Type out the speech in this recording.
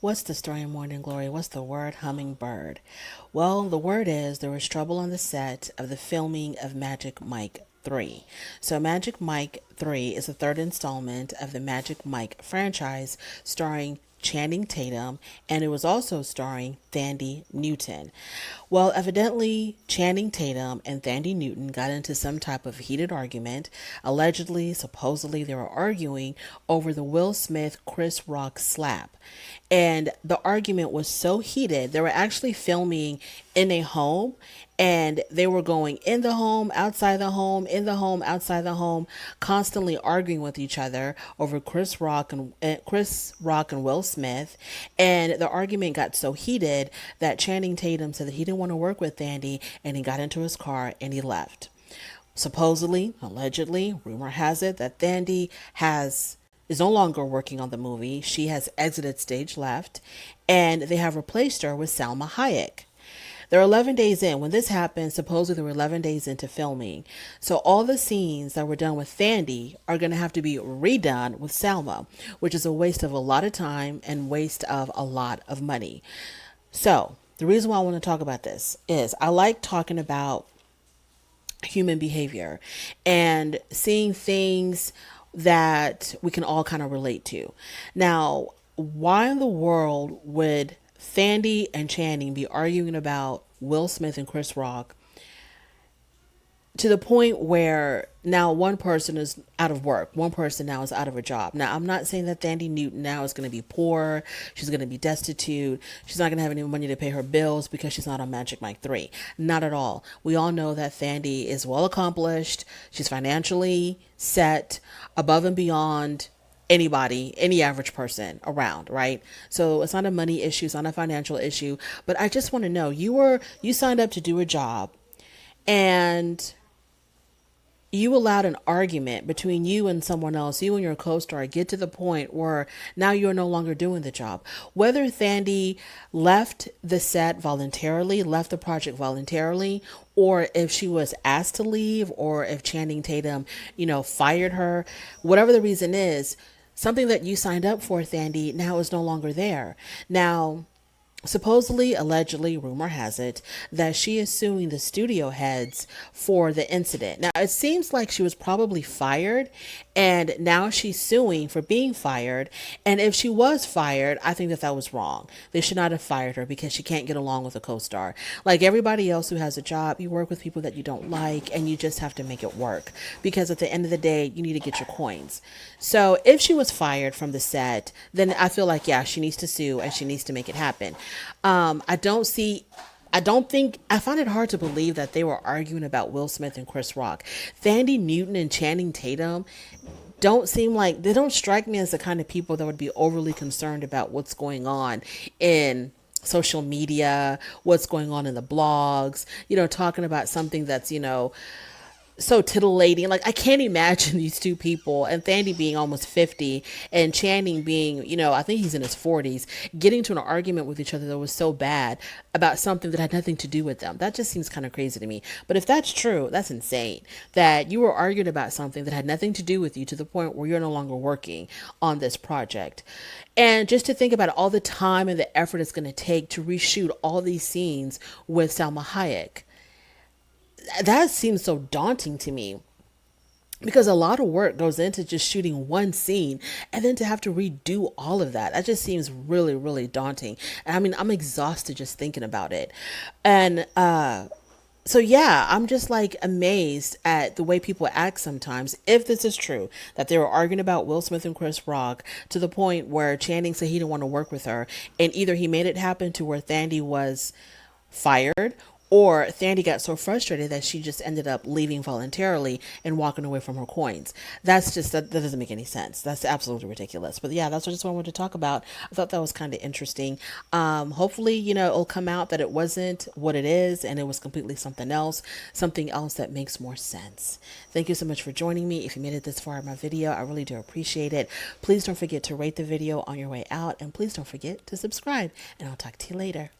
What's the story in Morning Glory? What's the word hummingbird? Well, the word is there was trouble on the set of the filming of Magic Mike 3. So, Magic Mike 3 is the third installment of the Magic Mike franchise starring Channing Tatum, and it was also starring Newton. Well, evidently, Channing Tatum and Newton got into some type of heated argument. Allegedly, supposedly, they were arguing over the Will Smith Chris Rock slap. And the argument was so heated, they were actually filming in a home, and they were going in the home, outside the home, in the home, outside the home, constantly arguing with each other over Chris Rock and Will Smith. And the argument got so heated that Channing Tatum said that he didn't want to work with Thandie, and he got into his car and he left. Supposedly, allegedly, rumor has it that Thandie is no longer working on the movie. She has exited stage left, and they have replaced her with Salmahayek. They're 11 days in. When this happened, supposedly they were 11 days into filming. So all the scenes that were done with Thandie are going to have to be redone with Salma, which is a waste of a lot of time and waste of a lot of money. So the reason why I want to talk about this is I like talking about human behavior and seeing things that we can all kind of relate to. Now, why in the world would Thandie and Channing be arguing about Will Smith and Chris Rock to the point where now one person is out of work, one person now is out of a job? Now, I'm not saying that Newton now is going to be poor, she's going to be destitute, she's not going to have any money to pay her bills because she's not on Magic Mike 3. Not at all. We all know that Thandie is well accomplished, she's financially set, above and beyond any average person around, right? So it's not a money issue, it's not a financial issue. But I just want to know, you signed up to do a job, and you allowed an argument between you and someone else, you and your co-star, get to the point where now you're no longer doing the job. Whether Thandie left the set voluntarily, left the project voluntarily, or if she was asked to leave, or if Channing Tatum, fired her, whatever the reason is, something that you signed up for, Thandie, now is no longer there. Now, supposedly, allegedly, rumor has it that she is suing the studio heads for the incident. Now, it seems like she was probably fired, and now she's suing for being fired. And if she was fired, I think that was wrong. They should not have fired her because she can't get along with a co-star. Like everybody else who has a job, you work with people that you don't like, and you just have to make it work, because at the end of the day, you need to get your coins. So if she was fired from the set, then I feel like, yeah, she needs to sue and she needs to make it happen. I find it hard to believe that they were arguing about Will Smith and Chris Rock. Newton and Channing Tatum don't strike me as the kind of people that would be overly concerned about what's going on in social media, what's going on in the blogs, talking about something that's, so titillating. Like, I can't imagine these two people, and Thandie being almost 50 and Channing being, I think he's in his 40s, getting to an argument with each other that was so bad about something that had nothing to do with them. That just seems kind of crazy to me. But if that's true, that's insane, that you were arguing about something that had nothing to do with you to the point where you're no longer working on this project. And just to think about all the time and the effort it's going to take to reshoot all these scenes with Salma Hayek, that seems so daunting to me, because a lot of work goes into just shooting one scene, and then to have to redo all of that just seems really, really daunting. And I mean, I'm exhausted just thinking about it. And so yeah, I'm just like amazed at the way people act sometimes. If this is true, that they were arguing about Will Smith and Chris Rock to the point where Channing said he didn't want to work with her, and either he made it happen to where Thandie was fired, or Thandie got so frustrated that she just ended up leaving voluntarily and walking away from her coins. That doesn't make any sense. That's absolutely ridiculous. But yeah, that's just what I wanted to talk about. I thought that was kind of interesting. Hopefully, it'll come out that it wasn't what it is, and it was completely something else that makes more sense. Thank you so much for joining me. If you made it this far in my video, I really do appreciate it. Please don't forget to rate the video on your way out, and please don't forget to subscribe, and I'll talk to you later.